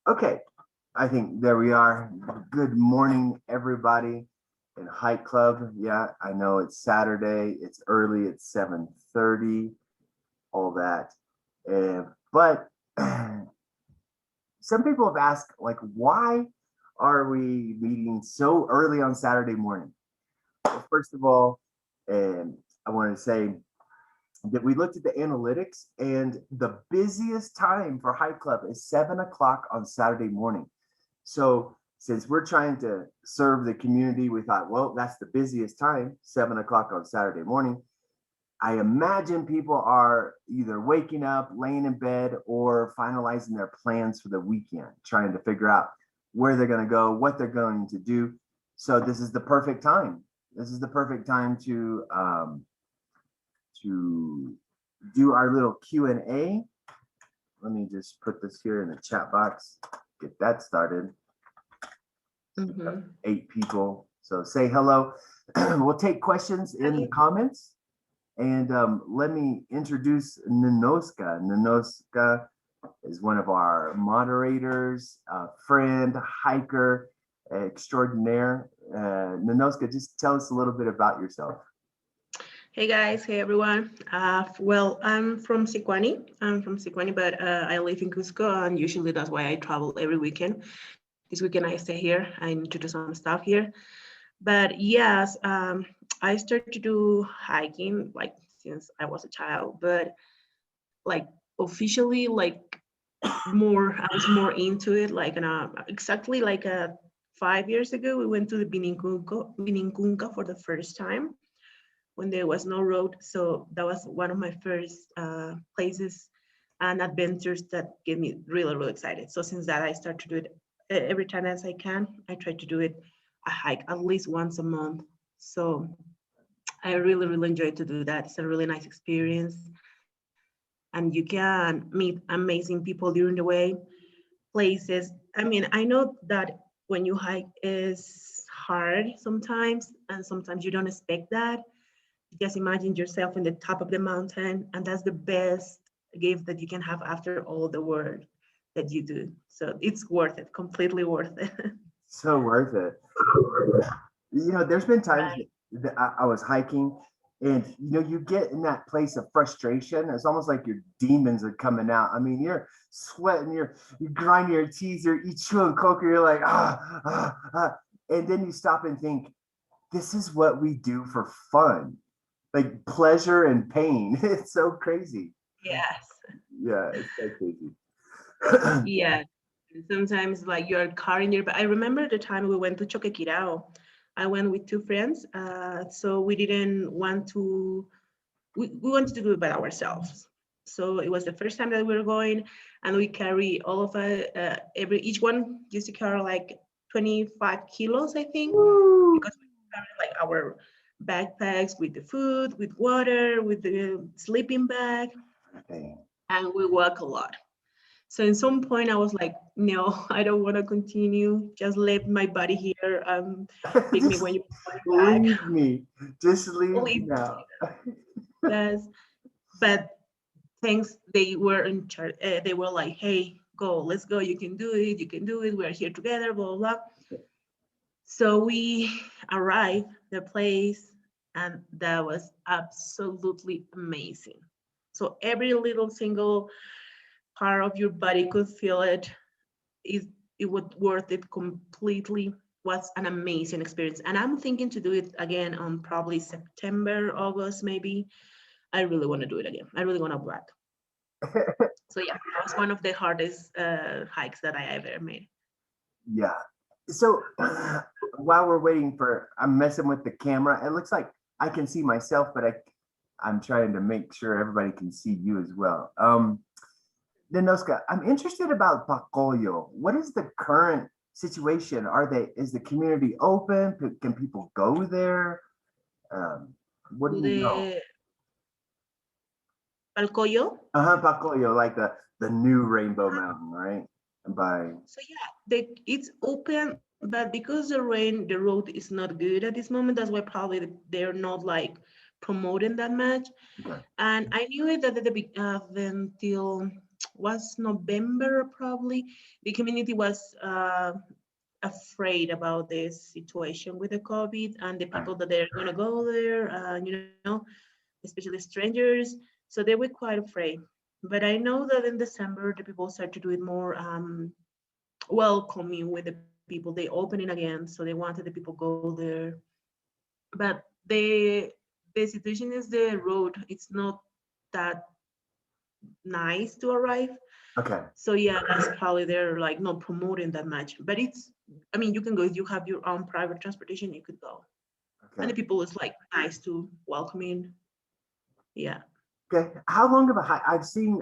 Okay, I think there we are. Good morning, everybody in Hike Club. Yeah, I know it's Saturday. It's early. It's 7:30. All that, but some people have asked, like, why are we meeting so early on Saturday morning? Well, first of all, I want to say that we looked at the analytics, and the busiest time for Hike Club is 7 o'clock on Saturday morning. So since we're trying to serve the community, we thought, well, that's the busiest time, 7 o'clock on Saturday morning. I imagine people are either waking up, laying in bed, or finalizing their plans for the weekend, trying to figure out where they're going to go, what they're going to do. So this is the perfect time. This is the perfect time to do our little Q&A. Let me just put this here in the chat box, get that started. 8 people, so say hello. We'll take questions in the comments. And let me introduce Ninoska. Ninoska is one of our moderators, friend, hiker extraordinaire. Ninoska, just tell us a little bit about yourself. Hey guys, hey everyone. Well, I'm from Sicuani. But I live in Cusco, and usually that's why I travel every weekend. This weekend I stay here. I need to do some stuff here. But yes, I started to do hiking like since I was a child, but like officially, like I was more into it. Like exactly like 5 years ago, we went to the Binincunca for the first time when there was no road. So that was one of my first places and adventures that get me really, really excited. So since that, I start to do it every time as I can. I try to do it a hike at least once a month. So I really, really enjoy to do that. It's a really nice experience. And you can meet amazing people during the way, places. I mean, I know that when you hike is hard sometimes, and sometimes you don't expect that. Just imagine yourself in the top of the mountain, and that's the best gift that you can have after all the work that you do. So it's worth it, completely worth it. So worth it. There's been times that I was hiking, and you get in that place of frustration. It's almost like your demons are coming out. I mean, you're sweating, you're grinding your teeth, you're chewing coke, you're like and then you stop and think, this is what we do for fun, like pleasure and pain. It's so crazy. Yes. Yeah, it's so crazy. Yeah. Sometimes like you're carrying your, but I remember the time we went to Choquequirao. I went with 2 friends. So we didn't want to, we wanted to do it by ourselves. So it was the first time that we were going, and we carry all of it, each one used to carry like 25 kilos, I think, because we carry like our backpacks with the food, with water, with the sleeping bag, and we walk a lot. So in some point I was like, no, I don't want to continue. Just leave my body here. Pick me when you want back. Leave me. Just leave me now. Yes, but thanks, they were in charge. They were like, hey, go, let's go. You can do it. You can do it. We're here together, blah, blah, blah. So we arrived the place, and that was absolutely amazing. So every little single part of your body could feel it. It was worth it completely. Was an amazing experience, and I'm thinking to do it again on probably September, August, maybe. I really want to do it again. I really want to black. So yeah, that was one of the hardest hikes that I ever made. Yeah. So while we're waiting I'm messing with the camera. It looks like I can see myself, but I'm trying to make sure everybody can see you as well. Ninoska, I'm interested about Bacollo. What is the current situation? Is the community open? Can people go there? What do you know? Bacollo? Bacollo, like the new Rainbow Mountain, right? So yeah, it's open, but because the road is not good at this moment, that's why probably they're not like promoting that much. Okay. And I knew it that until was November probably. The community was afraid about this situation with the COVID and the people that they're going to go there, especially strangers. So they were quite afraid. But I know that in December, the people started to do it more welcoming with the people. They open it again, so they wanted the people go there. But the situation is the road. It's not that nice to arrive. Okay. So yeah, that's probably they're like not promoting that much. But it's, I mean, you can go if you have your own private transportation, you could go. And Okay. the people is like nice to welcoming. Yeah. Okay. How long of a hike? I've seen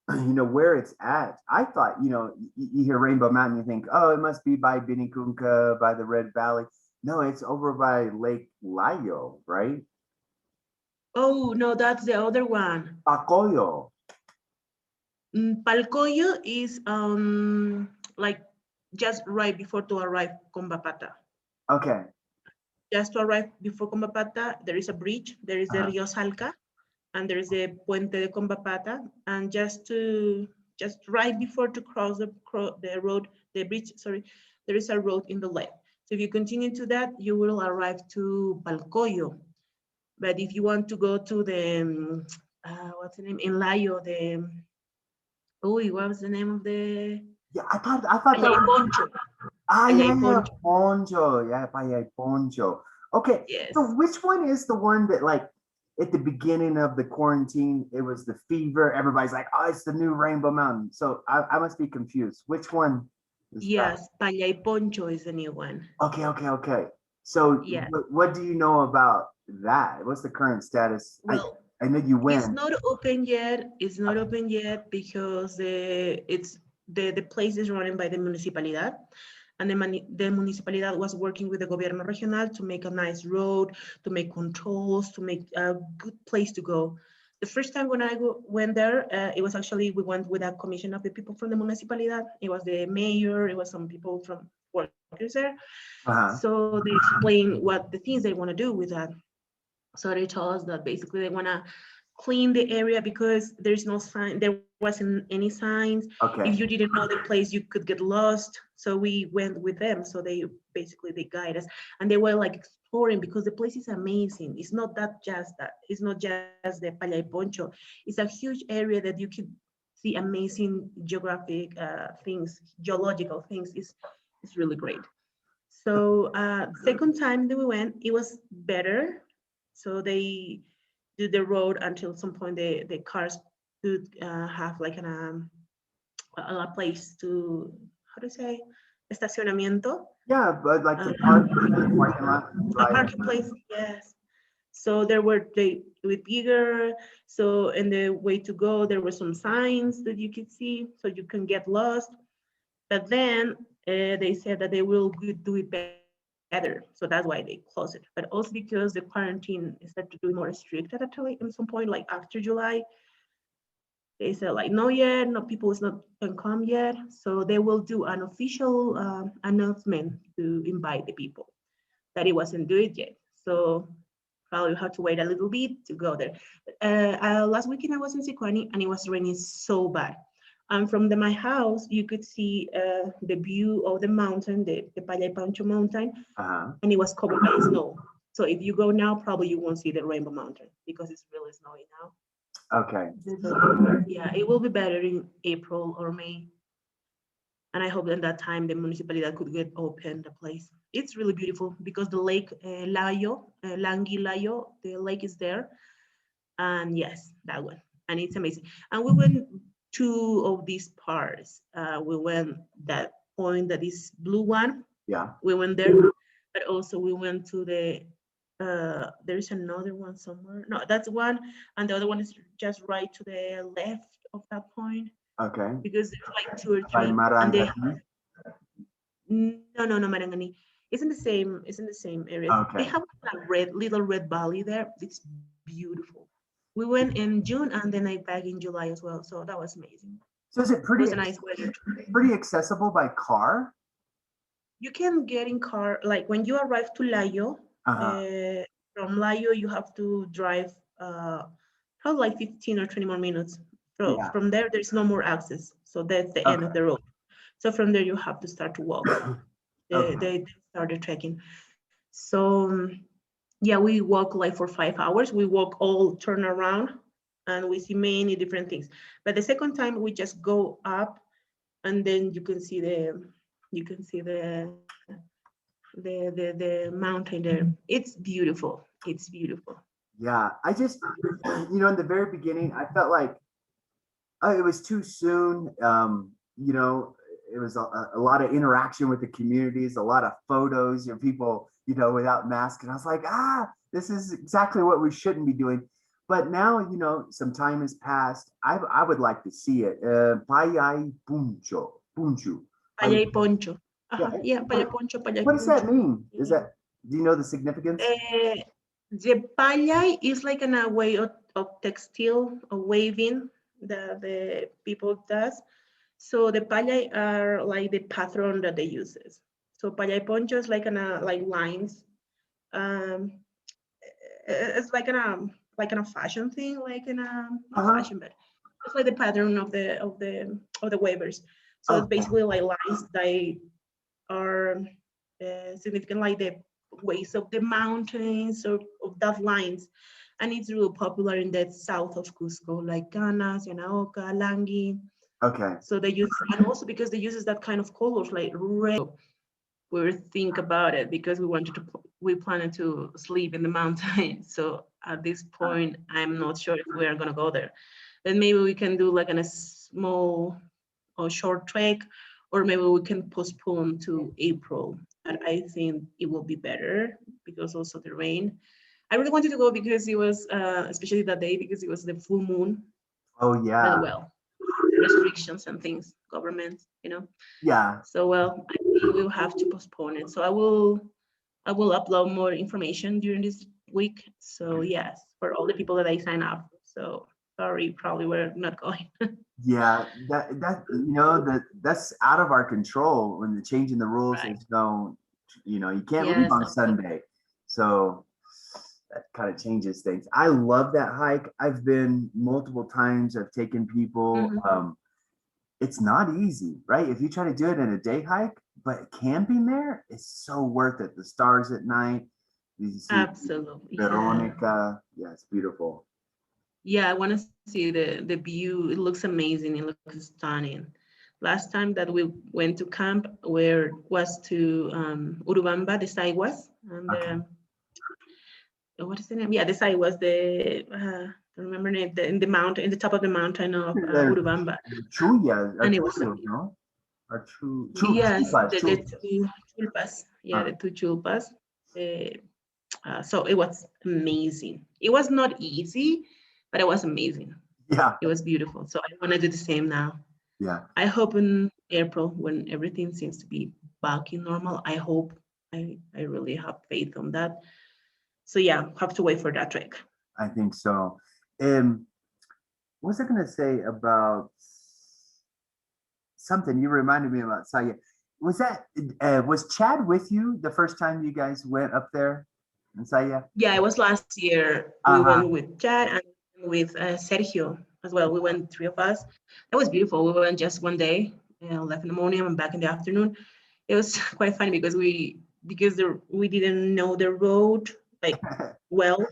where it's at. I thought, you hear Rainbow Mountain, you think, oh, it must be by Binikunka, by the Red Valley. No, it's over by Lake Layo, right? Oh no, that's the other one. Pacoyo. Palcoyo is like just right before to arrive Combapata. Okay. Just to arrive before Combapata, there is a bridge. There is the Uh-huh. Rio Salca, and there is the Puente de Combapata. And just right before to cross the road, the bridge, sorry, there is a road in the left. So if you continue to that, you will arrive to Palcoyo. But if you want to go to the, what's the name, in Layo, oh, what was the name of the, Yeah, I thought that Payay was Poncho, yeah, Payay yeah, Poncho, Poncho. Yeah, Payay Poncho. Okay. So yes. which one is the one that like at the beginning of the quarantine, it was the fever. Everybody's like, oh, it's the new Rainbow Mountain. So I must be confused. Which one is that? Yes, Payay Poncho is the new one. Okay, okay, okay. So Yeah. what do you know about that? What's the current status? Well, I know you it's win. not open yet. It's not open yet because the place is running by the municipalidad, and the municipalidad was working with the gobierno regional to make a nice road, to make controls, to make a good place to go. The first time when I went there, it was actually we went with a commission of the people from the municipalidad. It was the mayor. It was some people from workers there. Uh-huh. So they explained what the things they want to do with that. So they told us that basically they want to clean the area because there's no sign, there wasn't any signs. If you Okay. didn't know the place, you could get lost. So we went with them. So they guide us, and they were like exploring because the place is amazing. It's not that just that. It's not just the Payay Poncho. It's a huge area that you could see amazing geographic things, geological things. It's really great. So second time that we went, it was better. So they do the road until some point the cars could have like a place to, how to say, estacionamiento, Yeah, but like the parking lot, a drive. parking place, yes. So there were they with bigger. So in the way to go, there were some signs that you could see, so you can get lost. But then they said that they will do it better. So that's why they closed it. But also because the quarantine started to do it more strict at some point, like after July, they said like, no yet, no people is not can come yet. So they will do an official announcement to invite the people that it wasn't do it yet. So probably have to wait a little bit to go there. Last weekend I was in Siquani and it was raining so bad. And from my house, you could see the view of the mountain, the Payay Pancho mountain, Uh-huh. and it was covered by snow. So if you go now, probably you won't see the Rainbow Mountain because it's really snowy now. Okay. So yeah, it will be better in April or May. And I hope that that time the municipality could get open the place. It's really beautiful because the lake Layo, Langi Layo, the lake is there. And yes, that one. And it's amazing. And we went two of these parts. We went that point that is blue one. Yeah. We went there, but also we went to the there's another one somewhere. No, that's one, and the other one is just right to the left of that point Okay. because there's like two or By three, and they Marangani. no Marangani. It's in the same. It's in the same area. They Okay. have a little red valley there. It's beautiful. We went in June and then I back in July as well. So that was amazing. So is it It was a nice weather. pretty accessible by car? You can get in car, like when you arrive to Layo, Uh-huh. from Layo, you have to drive probably like 15 or 20 more minutes So Yeah. from there, there's no more access. So that's the end of Okay. the road. So from there, you have to start to walk. Okay. They started trekking. So yeah, we walk like for 5 hours. We walk all turn around and we see many different things. But the second time we just go up and then you can see the mountain there. It's beautiful. It's beautiful. Yeah. I just, in the very beginning, I felt like it was too soon. It was a lot of interaction with the communities, a lot of photos of people, without masks. And I was like, this is exactly what we shouldn't be doing. But now, some time has passed. I would like to see it. Payay Puncho, Punchu. Paya y Poncho. Yeah. Yeah, Paya Poncho, Paya What does that Poncho. mean? Yeah. Do you know the significance? The payay is like a way of textile or waving that the people does. So the payay are like the pattern that they uses. So payay poncho is like like lines. Um, it's like in a fashion thing, like in a not Uh-huh. fashion, but it's like the pattern of the wavers. So it's Okay. basically like lines that are significant, like the ways of the mountains or of that lines. And it's really popular in the south of Cusco, like Canas, Yanaoca, Langui. Okay. So they use, and also because they uses that kind of colors, like red. We were think about it because we planned to sleep in the mountain. So at this point, I'm not sure if we are gonna go there. Then maybe we can do like a small or short trek, or maybe we can postpone to April. But I think it will be better because also the rain. I really wanted to go because it was, especially that day, because it was the full moon. Oh But yeah. well, restrictions and things, government. Yeah. So well, I think we'll have to postpone it. So I will upload more information during this week. So yes, for all the people that I sign up. So sorry, probably we're not going. Yeah, that's out of our control when the change in the rules Right. is no, you can't leave Yes, on absolutely. Sunday. So that kind of changes things. I love that hike. I've been multiple times. I've taken people. Mhm. It's not easy, right? If you try to do it in a day hike, but camping there is so worth it. The stars at night, you see Absolutely. Yeah. Veronica. Yeah, it's beautiful. Yeah, I want to see the view. It looks amazing. It looks stunning. Last time that we went to camp where was to Urubamba, the site was, and Okay. what is the name? Yeah, the site was I don't remember name, in the mountain, in the top of the mountain of There's Urubamba, Chuya, and it was Chuyos, no? Or yes, Chupas, the Chupas. two chulpas. Yeah, Uh, the two chulpas. So it was amazing. It was not easy, but it was amazing. yeah, It was beautiful. So I want to do the same now. yeah. I hope in April, when everything seems to be back in normal, I hope, I really have faith on that. So yeah, have to wait for that trek. I think so. Um, what was I gonna say about something? You reminded me about Saya. Was Chad with you the first time you guys went up there in Saya? Yeah, it was last year. We Uh-huh. went with Chad and with Sergio as well. We went, three of us. That was beautiful. We went just one day, left in the morning and back in the afternoon. It was quite funny because we didn't know the road like well.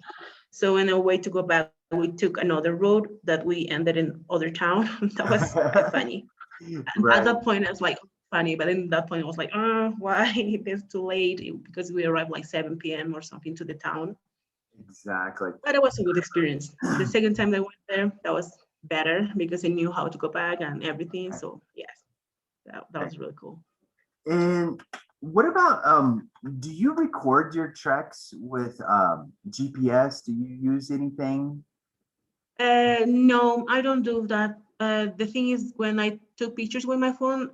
So in a way to go back, we took another road that we ended in other town. That was quite funny. And at Right. that point, I was like, funny, but in that point, I was like, why? It's too late because we arrived like 7 p.m. or something to the town. Exactly. But it was a good experience. The second time I went there, that was better because I knew how to go back and everything. So yes, that was really cool. And what about do you record your treks with GPS? Do you use anything? No, I don't do that. The thing is, when I took pictures with my phone,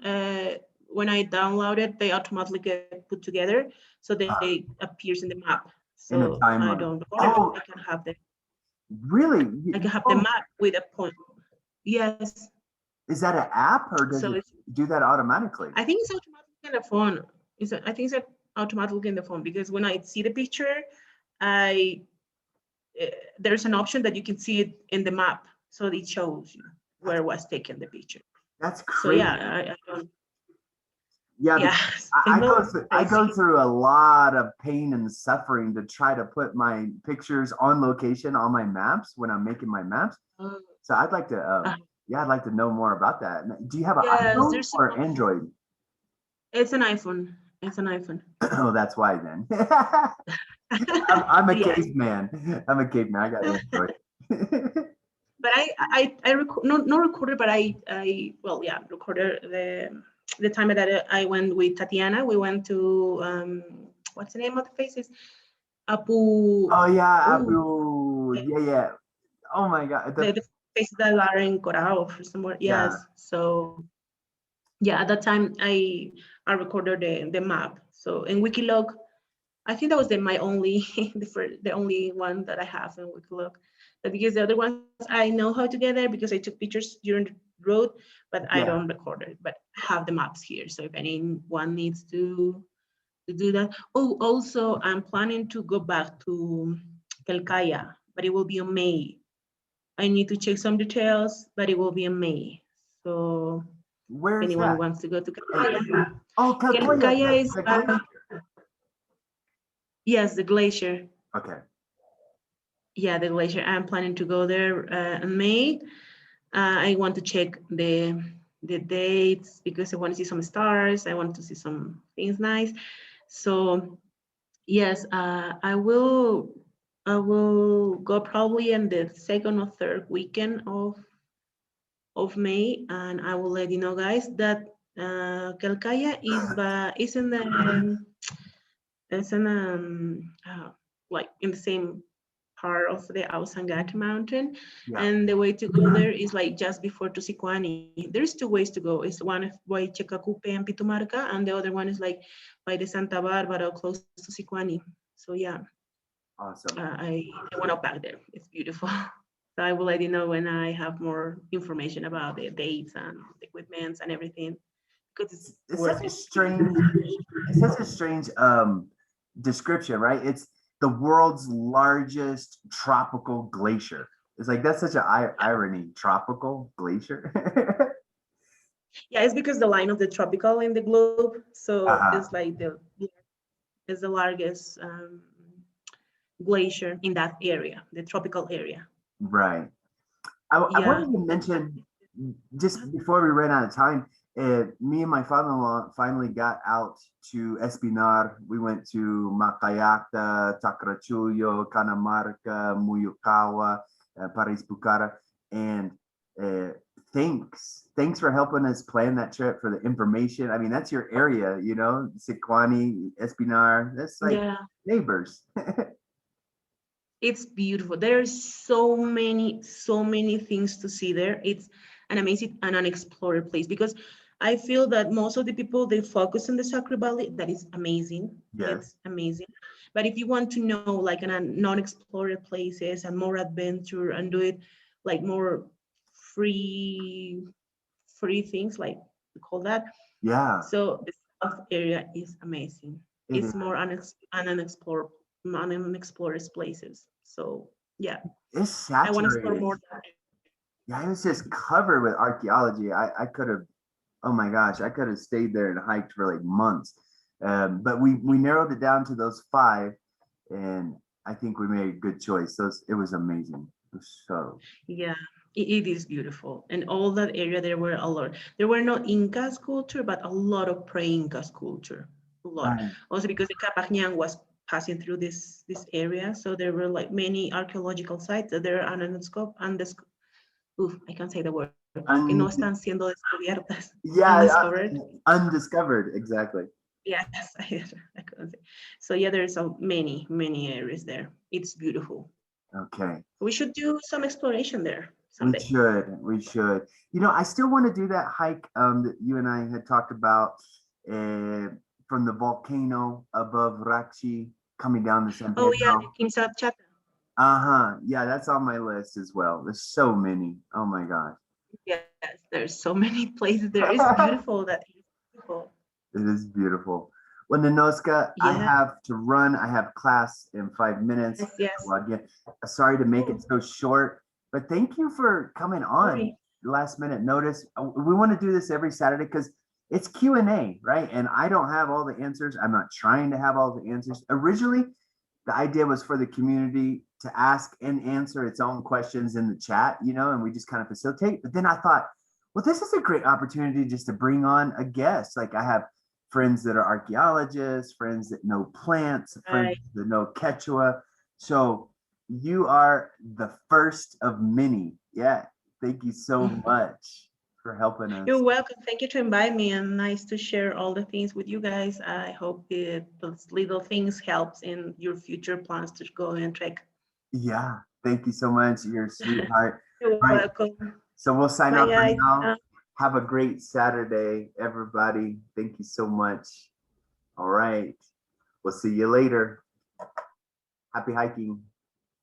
when I download it, they automatically get put together, so they appears in the map. In a So I timeline? don't record it, but Oh, really? I can have the Oh, map with a point. Yes. is that an app or does So it it's, do that automatically? I think it's automatically in the phone. I think it's automatically in the phone because when I see the picture, I there's an option that you can see it in the map, so it shows you. where was taken the picture. That's So crazy. yeah, I don't. Yeah, Yeah, I go through a lot of pain and suffering to try to put my pictures on location on my maps when I'm making my maps. So I'd like to yeah, I'd like to know more about that. Do you have an yes, iPhone there's. or Android? It's an iPhone. It's an iPhone. Oh, that's why then. I'm a Yes, caveman. I'm a caveman. I got Android. but I record no recorded, but I well yeah recorded the time that I went with Tatiana. We went to what's the name of the places? Apu. Oh yeah, Ooh, Abu. the, Yeah, yeah. Oh my God. the places that are in Corao or somewhere. Yeah, Yes. So yeah, at that time I recorded the map. So in Wikilog, I think that was my only the only one that I have in Wikiloc. But because the other ones I know how to get there because I took pictures during the road, but I yeah. don't record it. But I have the maps here, so if anyone needs to do that. Oh, also I'm planning to go back to Kelkaya, but it will be in May. I need to check some details, but it will be in May. So if Where's anyone that? wants to go to Kelkaya, Oh, Kakoya. Kelkaya is The glacier. yes, the glacier. Okay. Yeah, the glacier. I'm planning to go there in May. I want to check the dates because I want to see some stars. I want to see some things nice. So yes, I will go probably in the second or third weekend of May, and I will let you know, guys, that Calcaya is in the it's in like in the same part of the Ausangata mountain, Yeah. and the way to go there is like just before Tusikwani. There's two ways to go. It's one is by Checacupe and Pitumarca, and the other one is like by the Santa Barbara close to Sicuani. So yeah, Awesome. I went up back there. It's beautiful. So I will let you know when I have more information about the dates and the equipments and everything because it's It's worth such a it. strange, it's such a strange description, right? It's the world's largest tropical glacier. It's like that's such an irony, tropical glacier. Yeah, it's because the line of the tropical in the globe. So it's Uh-huh. like is the largest glacier in that area, the tropical area. Right. I Yeah. wanted to mention just before we ran out of time, me and my father-in-law finally got out to Espinar. We went to Macayacta, Tacrachuyo, Canamarca, Muyukawa, Paris Bucara, and uh, thanks for helping us plan that trip for the information. I mean, that's your area, you know, Siquani, Espinar. That's like Yeah. neighbors. It's beautiful. There's so many things to see there. It's an amazing and unexplored place because I feel that most of the people they focus on the Sacred Valley. That is amazing. Yes. It's amazing. But if you want to know like an non-explored places and more adventure and do it like more free things like we call that. Yeah, So the south area is amazing. it is. It's more unexplored places. So yeah, It's I want to explore saturated. more. Yeah, it was just covered with archaeology. I could have, oh my gosh, I could have stayed there and hiked for like months. But we narrowed it down to those five, and I think we made a good choice. It was amazing. It was so Yeah, it is beautiful. And all that area, there were a lot. There were no Incas culture, but a lot of pre-Incas culture. A lot. right. Also because the Capacñan was passing through this area. So there were like many archaeological sites that are I can't say the word, que no Un, están siendo descubiertas, yeah, undiscovered. undiscovered. Exactly. Yes, I couldn't say. So yeah, there's so many areas there. It's beautiful. Okay. We should do some exploration there We someday. should. We should. You know, I still want to do that hike that you and I had talked about uh, from the volcano above Rachi coming down to San Oh yeah, Pedro. the Kimsat Chat. Uh-huh. Yeah, that's on my list as well. There's so many. Oh my gosh. Yes, there's so many places there. It's beautiful. That is beautiful. It is beautiful. Well, Ninoska, I Yeah. have to run. I have class in 5 minutes. Yes. Yes. Well, again, sorry to make Oh, it so short, but thank you for coming on. sorry. last minute notice. We want to do this every Saturday because it's Q&A, right? And I don't have all the answers. I'm not trying to have all the answers. Originally, the idea was for the community to ask and answer its own questions in the chat, and we just kind of facilitate. But then I thought, well, this is a great opportunity just to bring on a guest. Like I have friends that are archaeologists, friends that know plants, friends that know Quechua. So you are the first of many. Yeah. Thank you so much for helping us. You're welcome. Thank you to invite me, and nice to share all the things with you guys. I hope those little things helps in your future plans to go and trek. Yeah. Thank you so much. You're a sweetheart. You're welcome. So we'll sign Bye, off for guys. now. Have a great Saturday, everybody. Thank you so much. All right. We'll see you later. Happy hiking.